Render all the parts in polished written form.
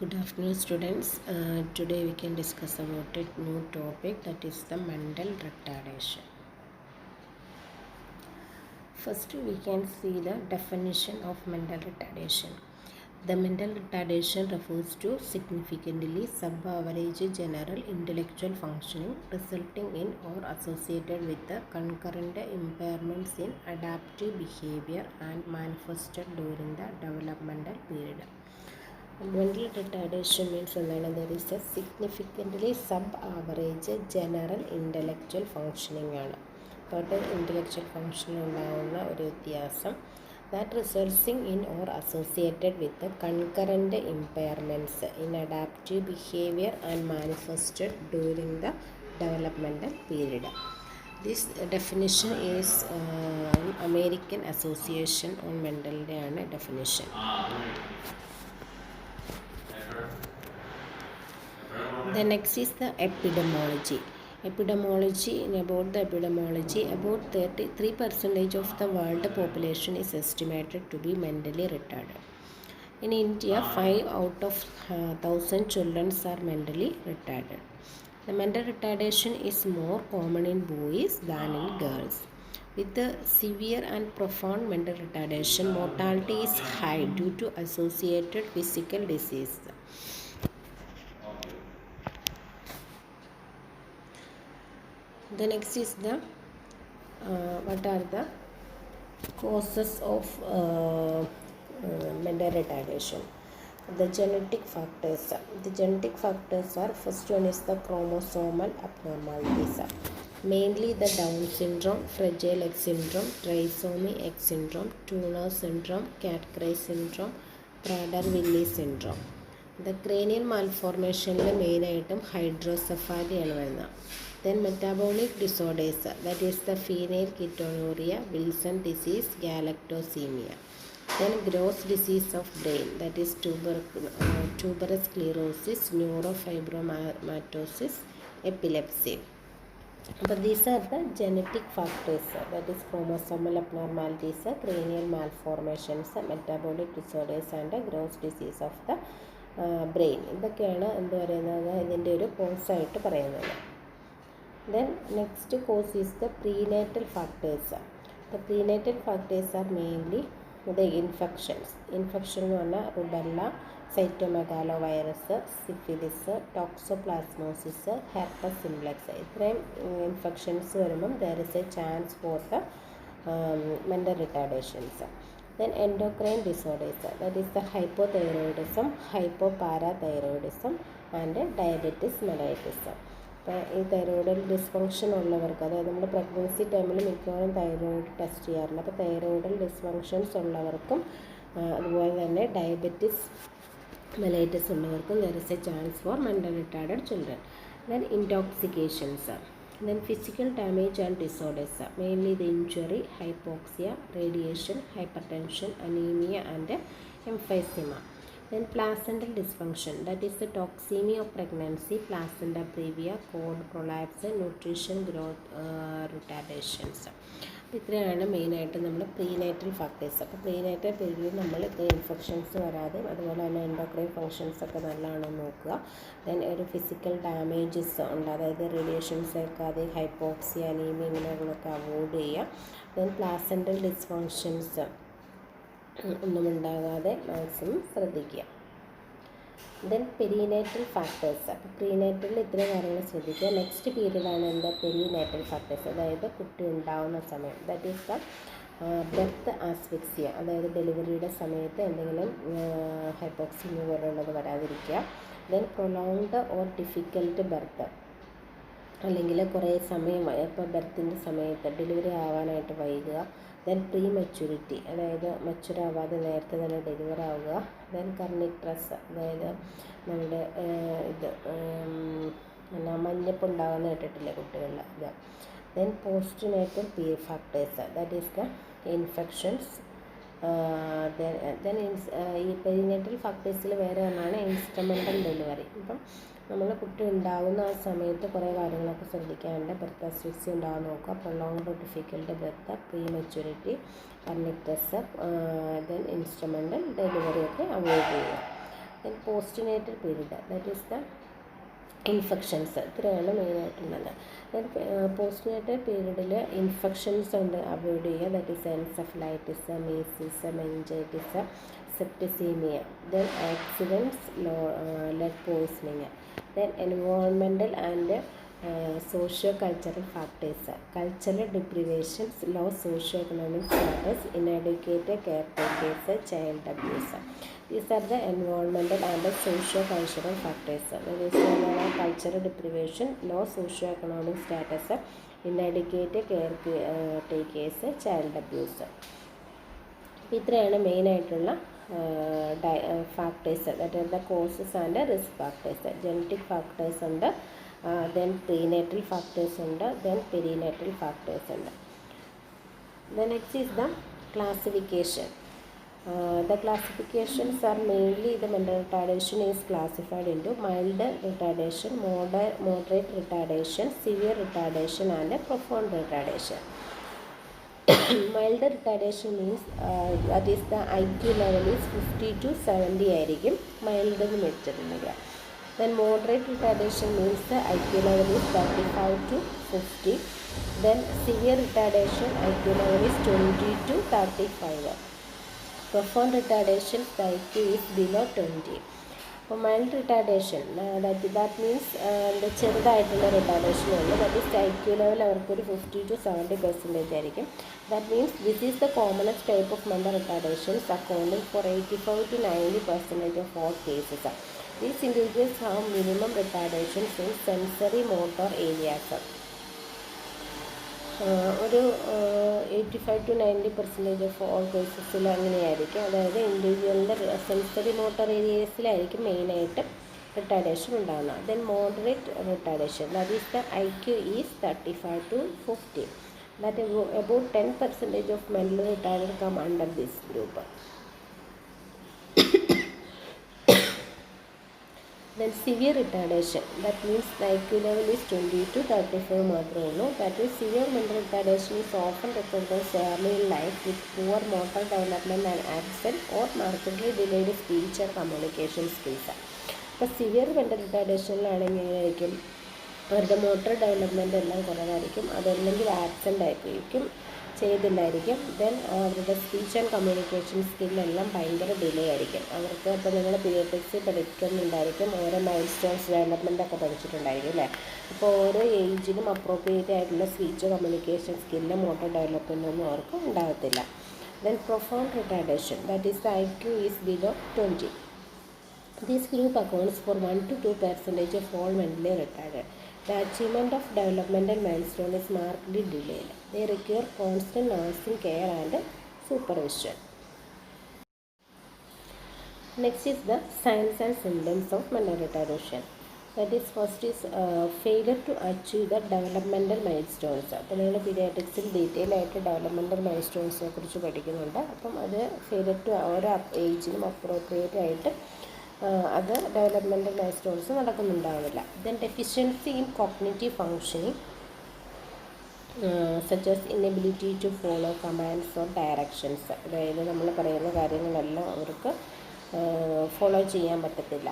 Good afternoon, students. Today we can discuss about a new topic, that is the mental retardation. First, we can see the definition of mental retardation. The mental retardation refers to significantly sub-average general intellectual functioning resulting in or associated with the concurrent impairments in adaptive behavior and manifested during the developmental period. Mental retardation means there is a significantly sub-average general intellectual functioning ആണ്. total intellectual functioning ഉണ്ടാകുന്ന ഒരു വ്യത്യാസം that resulting in or associated with the concurrent impairments in adaptive behavior and manifested during the developmental period. This definition is American Association on Mental definition. The next is the epidemiology. About 33% of the world population is estimated to be mentally retarded. In India, 5 out of 1,000 children are mentally retarded. The mental retardation is more common in boys than in girls. With the severe and profound mental retardation, mortality is high due to associated physical disease. The next is the what are the causes of mental retardation. The genetic factors. The genetic factors are, first one is the chromosomal abnormalities, mainly the Down syndrome, Fragile X syndrome, Trisomy X syndrome, Turner syndrome, Cat-Cray syndrome, Prader-Willi syndrome. The cranial malformation main item hydrocephaly ആണ് വരുന്നത്. Then metabolic disorders, that is the phenylketonuria, Wilson disease, galactosemia. Then gross disease of brain, that is tuberous sclerosis, neurofibromatosis, epilepsy. But these are the genetic factors, that is chromosomal abnormalities, cranial malformations, metabolic disorders and gross disease of the brain. ഇതൊക്കെയാണ് എന്ത് പറയുന്നത്, ഇതിൻ്റെ ഒരു കോഴ്സായിട്ട് പറയുന്നത്. Then next cause is the prenatal factors. The prenatal factors are mainly the infections. Infection എന്ന് പറഞ്ഞാൽ rubella, cytomegalovirus, syphilis, toxoplasmosis, herpes simplex. ഇത്രയും infections വരുമ്പം there is a chance for the mental retardations. Then endocrine disorders, that is the hypothyroidism, hypoparathyroidism and diabetes mellitus. അപ്പോൾ ഈ തൈറോയിഡൽ dysfunction ഉള്ളവർക്ക്, അതായത് നമ്മൾ pregnancy ടൈമിൽ മിക്കവാറും തൈറോയിഡ് ടെസ്റ്റ് ചെയ്യാറുണ്ട്. അപ്പോൾ തൈറോയിഡൽ ഡിസ്ഫങ്ഷൻസ് ഉള്ളവർക്കും അതുപോലെ തന്നെ ഡയബറ്റിസ് മെലൈറ്റിസ് ഉള്ളവർക്കും there is a chance for mental retarded children. Then intoxications. Then physical damage and disorders, mainly the injury, hypoxia, radiation, hypertension, anemia and emphysema. Then placental dysfunction, that is the toxemia of pregnancy, placenta previa, cord prolapse, nutrition growth retardations. ഇത്രയാണ് മെയിനായിട്ട് നമ്മൾ prenatal factors. അപ്പോൾ prenatal പീരീഡിൽ നമ്മൾ ഇത്ര infections വരാതെ, അതുപോലെ തന്നെ എൻഡോക്രൈൻ ഫങ്ഷൻസ് ഒക്കെ നല്ലതാണോ നോക്കുക. ദെൻ ഒരു ഫിസിക്കൽ ഡാമേജസ് ഉണ്ട്, അതായത് റേഡിയേഷൻസ് ഏൽക്കാതെ, ഹൈപ്പോക്സിയ, അനീമിയ ഇങ്ങനെയുള്ളതൊക്കെ അവോയ്ഡ് ചെയ്യുക. ദെൻ പ്ലാസെൻ്റൽ ഡിസ്ഫങ്ഷൻസ് ഒന്നും ഉണ്ടാകാതെ മാക്സിമം ശ്രദ്ധിക്കുക. Then perinatal factors. അപ്പോൾ പ്രീനേറ്റലിൽ ഇത്രയും കാര്യങ്ങൾ ശ്രദ്ധിക്കുക. നെക്സ്റ്റ് പീരീഡാണ് എന്താ പെരിനേറ്റൽ ഫാക്ടേഴ്സ്, അതായത് കുട്ടി ഉണ്ടാവുന്ന സമയം. That is the birth asphyxia, അതായത് ഡെലിവറിയുടെ സമയത്ത് എന്തെങ്കിലും ഹൈപ്പോക്സിമിയ പോലുള്ളത് വരാതിരിക്കുക. Then prolonged or difficult birth, അല്ലെങ്കിൽ കുറേ സമയമായി, ഇപ്പോൾ ബെർത്തിൻ്റെ സമയത്ത് ഡെലിവറി ആവാനായിട്ട് വൈകുക. ദെൻ പ്രീ മെച്യൂരിറ്റി, അതായത് മെച്യൂറാവാതെ നേരത്തെ തന്നെ ഡെലിവർ ആവുക. ദെൻ കർണിക്ട്രസ്, അതായത് നമ്മുടെ മഞ്ഞപ്പുണ്ടാകുന്ന കേട്ടിട്ടില്ലേ കുട്ടികളിൽ, ഇത്. Then postnatal factors, that is the infections. Then ഈ പെരിനേറ്റൽ ഫാക്ടേഴ്സിൽ വേറെ ഒന്നാണ് ഇൻസ്ട്രുമെൻ്റൽ ഡെലിവറി. ഇപ്പം നമ്മൾ കുട്ടി ഉണ്ടാകുന്ന ആ സമയത്ത് കുറേ കാര്യങ്ങളൊക്കെ ശ്രദ്ധിക്കാനുണ്ട്. ബെർത്ത് അസ്ഫിക്സി ഉണ്ടാകാൻ നോക്കുക, prolonged difficult birth, prematurity, kernicterus, then instrumental delivery ഒക്കെ അവോയ്ഡ് ചെയ്യുക. Then postnatal period, that is the infections ഇത്രയാണ് മെയിനായിട്ടുള്ളത്. പോസ്റ്റ്നേറ്റൽ പീരീഡിൽ ഇൻഫെക്ഷൻസ് ഉണ്ട് അവോയ്ഡ് ചെയ്യുക. That is encephalitis, measles, meningitis, septicaemia. Then accidents, lead poisoning. Then environmental and socio cultural factors, cultural deprivations, low socio economic status, inadequate caretakers, child abuse. These are the environmental and the socio-cultural factors. That is cultural deprivation, low socio-economic status, inadequate care takers, child abuse. ഇത്രയാണ് മെയിനായിട്ടുള്ള factors. That are the causes and risk factors. Genetic factors ഉണ്ട്, then prenatal factors ഉണ്ട്, then perinatal factors ഉണ്ട്. Then next is the classification. The classifications are mainly the mental retardation is classified into mild retardation, moderate retardation, severe retardation and profound retardation. Mild retardation means that is the IQ level is 50 to 70 ആയിരിക്കും mild എന്ന് വെച്ചിട്ടുണ്ടെങ്കിൽ. Then moderate retardation means the IQ level is 35 to 50. Then severe retardation IQ level is 20 to 35. Profound retardation, the IQ is below 20. അപ്പോൾ mild retardation that means ചെറുതായിട്ടുള്ള retardation ഉണ്ട്. That is IQ level അവർക്കൊരു 50 to 70% ആയിരിക്കും. That means this is the commonest type of mental retardations accounting for 85 to 90% of all cases. These individuals have minimum retardations in sensory motor areas. ഒരു 85 to 90% of all കേസസിൽ അങ്ങനെയായിരിക്കും. അതായത് ഇൻഡിവിജ്വലിൻ്റെ sensory motor ഏരിയസിലായിരിക്കും മെയിനായിട്ട് retardation ഉണ്ടാകുന്നത്. Then moderate retardation, that is the IQ is 35 to 50. That about 10% of mental retarded come under this group. Then severe retardation, that means the IQ level is 20 to 35 മാത്രമേ ഉള്ളൂ. That is severe mental retardation is often recognized early in life with poor motor development and absent or markedly delayed speech and communication skills. അപ്പോൾ severe mental റിട്ടാർഡേഷനിലാണെങ്കിൽ എങ്ങനെയായിരിക്കും, അവരുടെ motor development എല്ലാം കുറവായിരിക്കും, അതല്ലെങ്കിൽ absent ആയിരിക്കും, ചെയ്തില്ലായിരിക്കും. Then അവരുടെ സ്പീച്ച് ആൻഡ് കമ്മ്യൂണിക്കേഷൻ സ്കില്ലെല്ലാം ഭയങ്കര delay ആയിരിക്കും അവർക്ക്. അപ്പോൾ നിങ്ങൾ പീഡിയാട്രിക്സിൽ പഠിക്കുന്നുണ്ടായിരിക്കും, ഓരോ മൈൽ സ്റ്റോൺസ് ഡെവലപ്മെൻ്റ് ഒക്കെ പഠിച്ചിട്ടുണ്ടായിരിക്കും അല്ലേ. അപ്പോൾ ഓരോ ഏജിനും അപ്രോപ്രിയേറ്റ് ആയിട്ടുള്ള speech communication skill motor development ഒന്നും അവർക്ക് ഉണ്ടാകത്തില്ല. Then profound retardation, that is the IQ is below 20. This group accounts for 1 to 2% of all mentally retarded. The achievement of developmental milestone is markedly delayed. They require constant nursing care and supervision. Next is the signs and symptoms of mental retardation. That is, first is failure to achieve the developmental milestones. അപ്പോൾ നിങ്ങൾ പീഡിയാട്രിക്സിൽ detail ആയിട്ട് developmental മൈൽസ്റ്റോൺസിനെ കുറിച്ച് പഠിക്കുന്നുണ്ട്. അപ്പം അത് failure to ഓരോ ഏജിനും appropriate ആയിട്ട് അത് ഡെവലപ്മെൻറ്റൽ മൈൽസ്റ്റോൺസ് നടക്കുന്നുണ്ടാവില്ല. Then deficiency in cognitive functioning such as inability to follow commands or directions. അതായത് നമ്മൾ പറയുന്ന കാര്യങ്ങളെല്ലാം അവർക്ക് ഫോളോ ചെയ്യാൻ പറ്റത്തില്ല.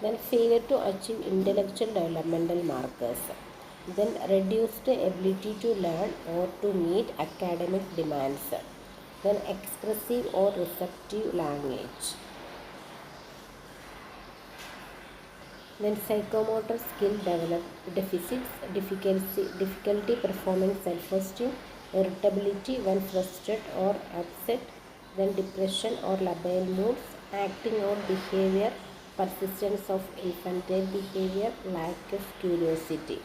Then failure to achieve intellectual developmental markers. Then reduced ability to learn or to meet academic demands. Then expressive or receptive language. Then psychomotor skill deficits, difficulty performing self-esteem, irritability when frustrated or upset, then depression or labile moods, acting out behavior, persistence of infantile behavior, lack of curiosity.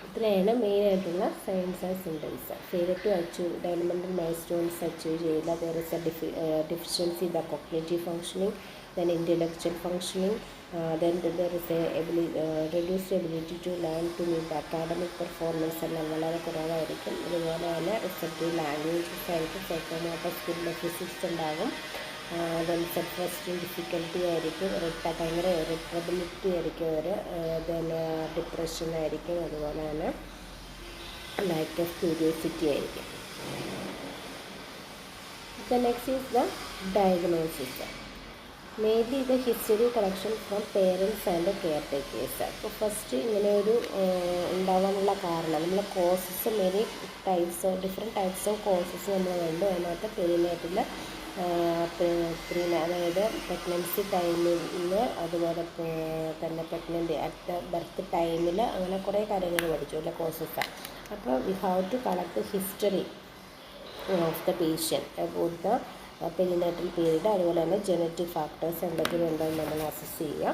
ഇത്രയാണ് മെയിനായിട്ടുള്ള signs and symptoms. Failure to achieve developmental milestones achieve ചെയ്യില്ല. There is a deficiency in the cognitive functioning, then intellectual functioning, then there is a reduced ability to learn to meet academic performance എല്ലാം വളരെ കുറവായിരിക്കും. അതുപോലെ തന്നെ receptive languages ആയിരിക്കും, psychomotor skill deficits ഉണ്ടാകും. Then self esteem difficulty ആയിരിക്കും, ഭയങ്കര irritability ആയിരിക്കും അവർ. ദെൻ ഡിപ്രഷൻ ആയിരിക്കും, അതുപോലെ തന്നെ ലാക്ക് ഓഫ് ക്യൂരിയോസിറ്റി ആയിരിക്കും. The next is the diagnosis. Mainly the history collection from parents and caretakers. അപ്പോൾ ഫസ്റ്റ് ഇങ്ങനെ ഒരു ഉണ്ടാവാനുള്ള കാരണം നമ്മൾ causes many types different types of causes നമ്മൾ കണ്ടു. അതിനകത്ത് പെരിനേറ്റിൽ അതായത് പ്രഗ്നൻസി ടൈമിൽ, അതുപോലെ തന്നെ പ്രഗ്നൻ്റ് അറ്റ് ദ ബർത്ത് ടൈമിൽ, അങ്ങനെ കുറേ കാര്യങ്ങൾ പഠിച്ചു അല്ല കോസസ്. അപ്പോൾ we have to collect history of the patient about the perinatal period, അതുപോലെ തന്നെ ജനറ്റിക് ഫാക്ടേഴ്സ് എന്തെങ്കിലും ഉണ്ടോയെന്ന് നമ്മൾ അസസ് ചെയ്യുക.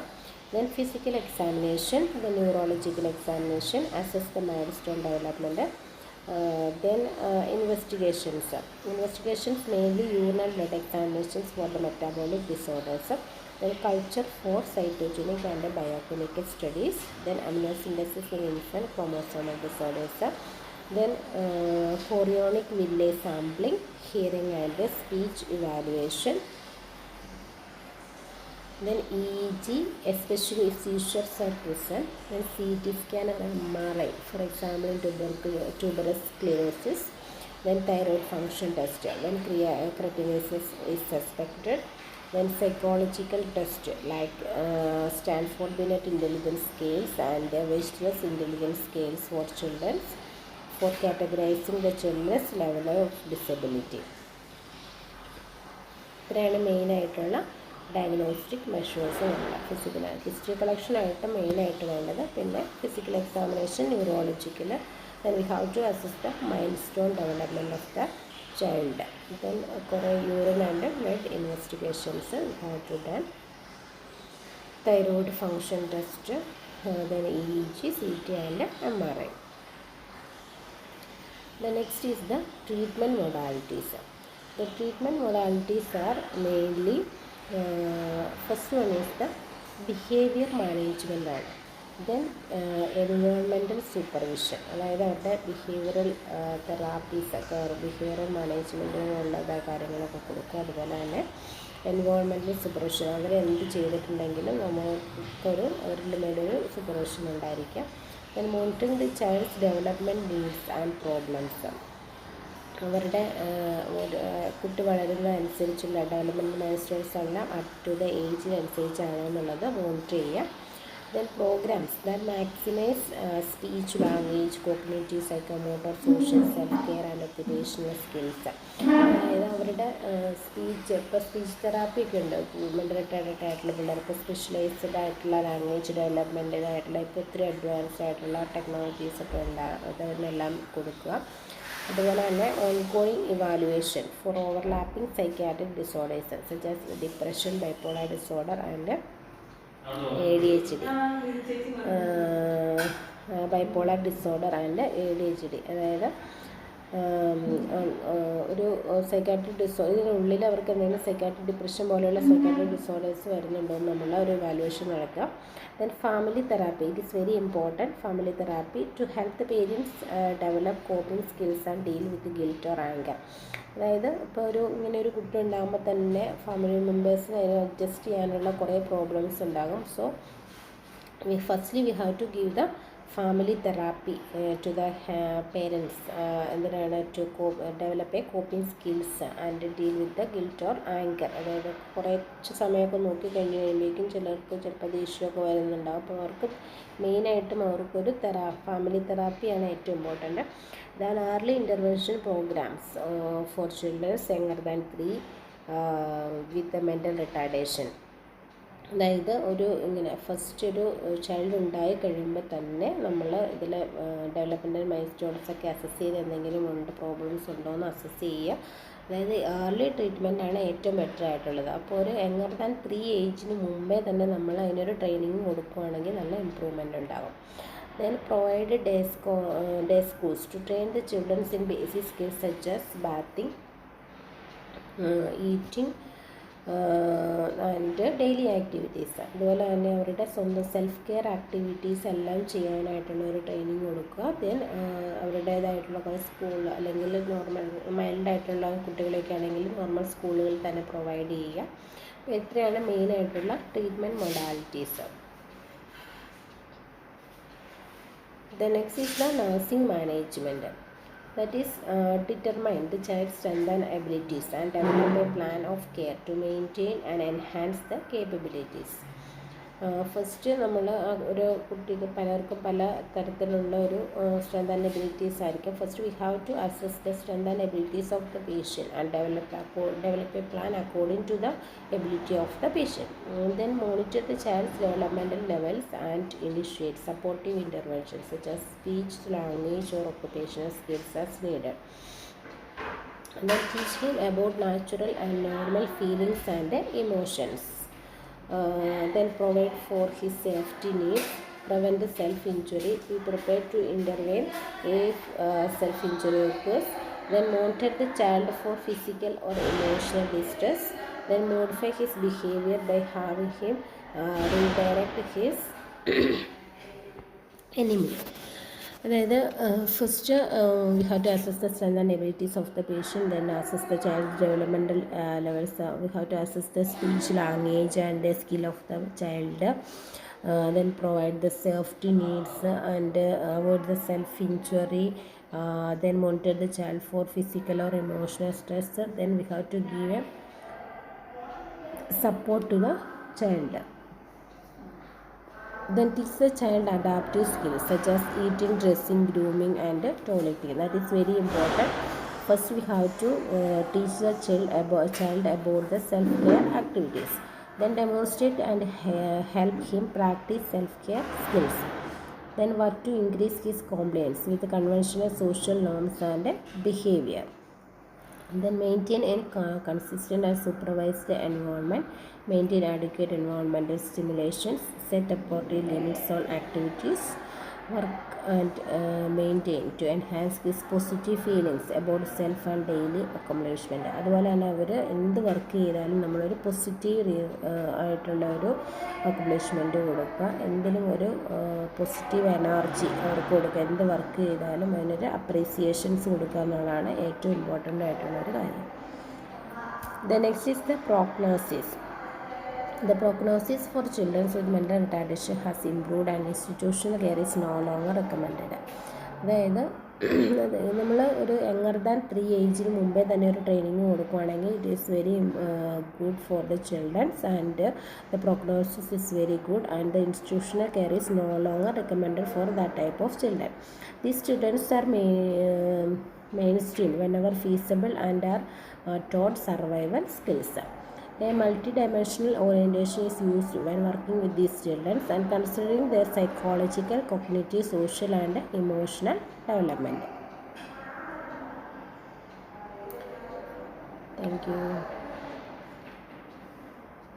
Then physical examination, the neurological examination, assess the milestone development. Then investigations mainly urine and blood examinations for the metabolic disorders. Then culture for cytogenic and biochemical studies. Then amniosynthesis in infant, chromosomal disorders. Then chorionic village sampling, hearing and speech evaluation. Then EEG, especially if seizures are present. Then CT scan and MRI, for example in tuberous sclerosis. Then thyroid function test when creatininosis is suspected. Then psychological test like Stanford Binet intelligence scales and Wechsler's intelligence scales for children for categorizing the children's level of disability. ഇത്രയാണ് മെയിനായിട്ടുള്ള diagnostic measures വേണ്ട. Physical history കളക്ഷനായിട്ട് മെയിനായിട്ട് വേണ്ടത്. പിന്നെ physical examination, neurological. Then we have to assess the milestone development of the child. Then കുറേ urine and blood investigations we have to done. Thyroid function test, then EEG, CT and MRI. The next is the treatment modalities. The treatment modalities are mainly first one is the behavior management ആണ്. Then environmental supervision, അതായത് അവരുടെ behavioural therapies ഒക്കെ behavioural മാനേജ്മെൻറ്റിനുള്ള കാര്യങ്ങളൊക്കെ കൊടുക്കുക. അതുപോലെ തന്നെ environmental supervision, അവരെന്ത് ചെയ്തിട്ടുണ്ടെങ്കിലും നമുക്കൊരു അവരുടെ മേലൊരു സൂപ്പർവിഷൻ ഉണ്ടായിരിക്കാം. Then monitoring the child's development needs and problems, അവരുടെ കുട്ടി വളരുന്നതനുസരിച്ചുള്ള ഡെവലപ്മെൻറ്റ് മൈൽസ്റ്റോൺസ് എല്ലാം അപ് ടു ദ ഏജിനനുസരിച്ചാണോ എന്നുള്ളത് മോണിറ്റർ ചെയ്യുക. Then programs that maximise speech, language, cognitive, psychomotor, social, self care and occupational skills. അതായത് അവരുടെ സ്പീച്ച്, ഇപ്പോൾ സ്പീച്ച് തെറാപ്പി ഒക്കെ ഉണ്ട് മെൻ്റൽ റിട്ടാർഡഡ് ആയിട്ടുള്ള പിള്ളേർക്ക്, സ്പെഷ്യലൈസ്ഡ് ആയിട്ടുള്ള ലാംഗ്വേജ് ഡെവലപ്മെൻറ്റിനായിട്ടുള്ള ഇപ്പോൾ ഒത്തിരി അഡ്വാൻസ്ഡ് ആയിട്ടുള്ള ടെക്നോളജീസൊക്കെ ഉണ്ടാകും, അതെല്ലാം കൊടുക്കുക. അതുപോലെ തന്നെ ongoing evaluation for overlapping psychiatric disorders such as depression, bipolar disorder and ADHD, bipolar disorder and ADHD. അതായത് ഒരു സൈക്കാട്രിക് ഇതിനുള്ളിൽ അവർക്ക് എന്തെങ്കിലും സൈക്കാട്രിക് ഡിപ്രഷൻ പോലെയുള്ള സൈക്കാട്രിക് ഡിസോർഡേഴ്സ് വരുന്നുണ്ടോ എന്നുള്ള ഒരു വാലുവേഷൻ നടക്കുക. Then family therapy, it is very important. Family therapy to help the parents develop coping skills and deal with guilt or anger. അതായത് ഇപ്പോൾ ഇങ്ങനെ ഒരു കുട്ടി ഉണ്ടാകുമ്പോൾ തന്നെ ഫാമിലി മെമ്പേഴ്സിന് അതിനെ അഡ്ജസ്റ്റ് ചെയ്യാനുള്ള കുറേ പ്രോബ്ലംസ് ഉണ്ടാകും. So firstly we have to give the family therapy to the parents എന്തിനാണ് to develop a coping skills and deal with the guilt or anger. അതായത് കുറച്ച് സമയമൊക്കെ നോക്കി കഴിഞ്ഞ് കഴിയുമ്പോഴേക്കും ചിലർക്ക് ചിലപ്പോൾ ദേഷ്യമൊക്കെ വരുന്നുണ്ടാകും. അപ്പോൾ അവർക്ക് മെയിനായിട്ടും അവർക്കൊരു ഫാമിലി തെറാപ്പിയാണ് ഏറ്റവും important. Than early intervention programs for children younger than 3 with the mental retardation. അതായത് ഇങ്ങനെ ഫസ്റ്റ് ഒരു ചൈൽഡ് ഉണ്ടായി കഴിയുമ്പോൾ തന്നെ നമ്മൾ ഇതിൽ ഡെവലപ്മെൻറ്റൽ മൈൽസ്റ്റോൺസൊക്കെ അസസ് ചെയ്ത് എന്തെങ്കിലും പ്രോബ്ലംസ് ഉണ്ടോ എന്ന് അസസ് ചെയ്യുക. അതായത് ഏർലി ട്രീറ്റ്മെൻറ്റാണ് ഏറ്റവും ബെറ്റർ ആയിട്ടുള്ളത്. അപ്പോൾ ഒരു യങ്ങർ ദാൻ 3 ഏജിന് മുമ്പേ തന്നെ നമ്മൾ അതിനൊരു ട്രെയിനിങ് കൊടുക്കുകയാണെങ്കിൽ നല്ല ഇമ്പ്രൂവ്മെൻ്റ് ഉണ്ടാകും. Then provide day schools to train the children in basic skills such as bathing, eating and daily activities. അതുപോലെ തന്നെ അവരുടെ സ്വന്തം സെൽഫ് കെയർ ആക്ടിവിറ്റീസ് എല്ലാം ചെയ്യാനായിട്ടുള്ള ഒരു ട്രെയിനിങ് കൊടുക്കുക. ദെൻ അവരുടേതായിട്ടുള്ള കുറേ സ്കൂൾ അല്ലെങ്കിൽ നോർമൽ മൈൽഡായിട്ടുള്ള കുട്ടികളൊക്കെ ആണെങ്കിൽ നോർമൽ സ്കൂളുകളിൽ തന്നെ പ്രൊവൈഡ് ചെയ്യുക. അപ്പോൾ ഇത്രയാണ് മെയിനായിട്ടുള്ള treatment modalities. The next is the nursing management. That is, determine the child's strengths and abilities and develop a plan of care to maintain and enhance the capabilities. First നമ്മൾ ഒരു കുട്ടിക്ക് പലർക്കും പല തരത്തിലുള്ള ഒരു സ്ട്രെങ്ത് ആൻഡ് എബിലിറ്റീസ് ആയിരിക്കും. First we have to assess the strength and abilities of the patient and develop a plan according to the ability of the patient. Then monitor the child's developmental levels and initiate supportive interventions such as speech, language or occupational skills as needed. And then teach him about natural and normal feelings and emotions. Then provide for his safety needs, prevent the self-injury, be prepared to intervene if self-injury occurs. Then monitor the child for physical or emotional distress. Then modify his behavior by having him redirect his enemy. അതായത് first we have to assess the strength and abilities of the patient, then assess the child developmental levels, we have to assess the speech, language and the skill of the child, then provide the safety needs and avoid the self-injury, then monitor the child for physical or emotional stress, then we have to give a support to the child. Then teach the child adaptive skills such as eating, dressing, grooming and toileting. That is very important. First we have to teach the child about the self-care activities. Then demonstrate and help him practice self-care skills. Then work to increase his compliance with conventional social norms and behavior. Then maintain a consistent and supervised environment, maintain adequate environmental stimulations, set appropriate limits on activities, work and maintain to enhance his positive feelings about self and daily accomplishment. അതുപോലെ തന്നെ അവർ എന്ത് work ചെയ്താലും നമ്മളൊരു positive ആയിട്ടുള്ള ഒരു accomplishment കൊടുക്കുക, എന്തിനും ഒരു പോസിറ്റീവ് എനർജി അവർക്ക് കൊടുക്കുക, എന്ത് വർക്ക് ചെയ്താലും അതിനൊരു അപ്രീസിയേഷൻസ് കൊടുക്കുക എന്നുള്ളതാണ് ഏറ്റവും ഇമ്പോർട്ടൻ്റ് ആയിട്ടുള്ളൊരു കാര്യം. The next is the prognosis. The prognosis for children with mental retardation has improved and institutional care is no longer recommended. അതായത് നമ്മൾ ഒരു യങ്ങർ ദാൻ 3 ഏജിന് മുമ്പേ തന്നെ ഒരു ട്രെയിനിങ് കൊടുക്കുകയാണെങ്കിൽ it is very good for the children's and the prognosis is very good and the institutional care is no longer recommended for that type of children. These students are mainstream whenever feasible and are taught survival skills. A multidimensional orientation is used when working with these children and considering their psychological, cognitive, social and emotional development. Thank you.